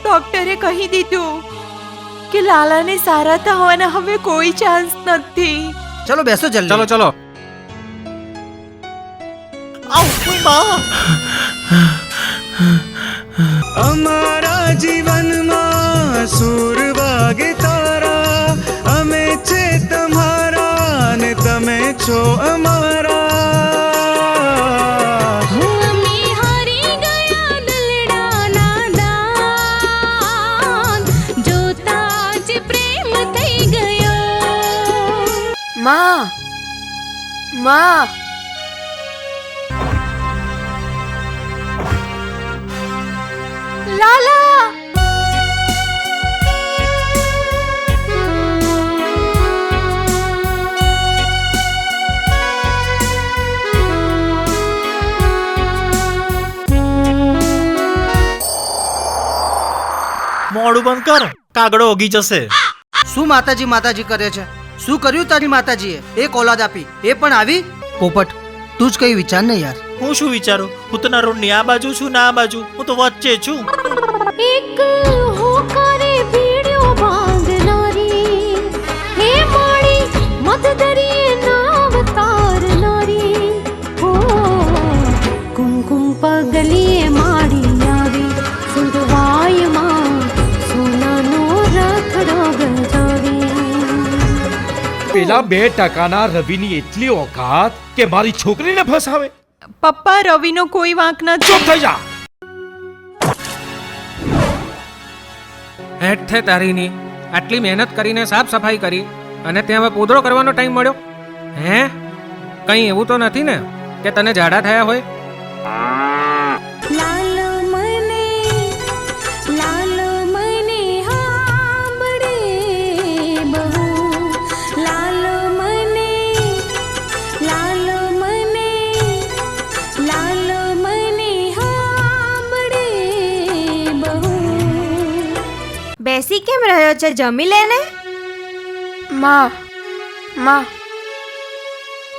ડોક્ટરે કહી દીધું કે લાલાને સારા થવાના હવે કોઈ ચાન્સ નથી. ચલો બેસો જલ્દી. ચલો ચલો. અમારા જીવનમાં સૂર વાગે તારા, અમે છે તમારા ને તમે છો અમારા. માં, માં, લાલા, મોડું બંધ કર, કાગડો ઓગી જશે. શું માતાજી માતાજી કરે છે? શું કર્યું તારી માતાજીએ? એક ઓલાદ આપી, એ પણ આવી. પોપટ, તું જ કઈ વિચાર ને યાર. હું શું વિચારું? હું તો ના રોડની આ બાજુ છું ના આ બાજુ, હું તો વચ્ચે છું. એક હોકારે ભીડ્યો ભાંગનારી, હે માળી મદદરીએ નાવ તારનારી. હો કુમકુમ પગલીએ માડી આવી, સુરવાયમાં સોનાનો રખડો ગજાવી. પેલા 2% રવિની એટલી ઓકાત કે મારી છોકરીને ફસાવે. પપ્પા, રવિનો કોઈ વાંક નથી. ચૂપ થઈ જા. હેઠ થે તારીની આટલી મહેનત કરીને સાફ સફાઈ કરી અને ત્યાં હવે પોદરો કરવાનો ટાઈમ મળ્યો? હે, કંઈ એવું તો નથી ને કે તને ઝાડા થયા હોય? લાલ મને હાંભળે બહુ, લાલ મને હાંભળે બહુ. બેસી કેમ રહ્યો છે? જમી લે ને. માં, માં,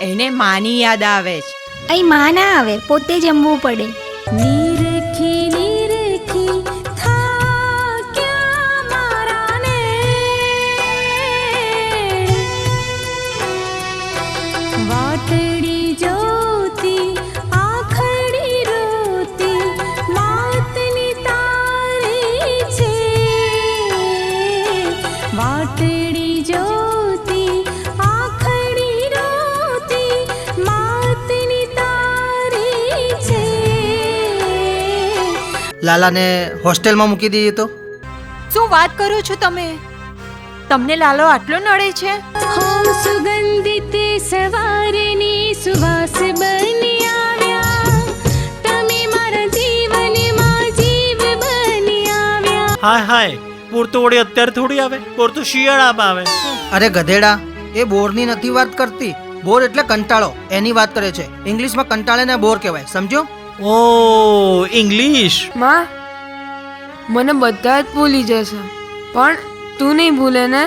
એને માની યાદ આવે છે. અહીં માં ના આવે, પોતે જમવું પડે. નીરખી થાક્યા મારા ને, વાટડી જોતી આખડી રોતી માતની તારી છે. વાટડી જોતી આખડી રોતી માતની તારી છે. લાલાને હોસ્ટેલમાં મૂકી દઈએ તો? શું વાત કરો છો તમે? તમને લાલો આટલો નડે છે? હો સુગંધિત સવારની સુવાસ બની આવ્યા, તમે મારા જીવનમાં જીવ બની આવ્યા. હાય હાય, બોર તો વળી અત્યારે થોડી આવે, બોર તો શિયાળામાં આવે. અરે ગધેડા, એ બોરની નથી વાત કરતી. બોર એટલે કંટાળો, એની વાત કરે છે. ઇંગ્લિશમાં કંટાળેને બોર કહેવાય, સમજો? ઓ ઇંગ્લિશ. માં, મને બધા જ ભૂલી જશે, પણ તું નહીં ભૂલે ને?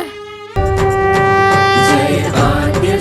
જય આદ્ય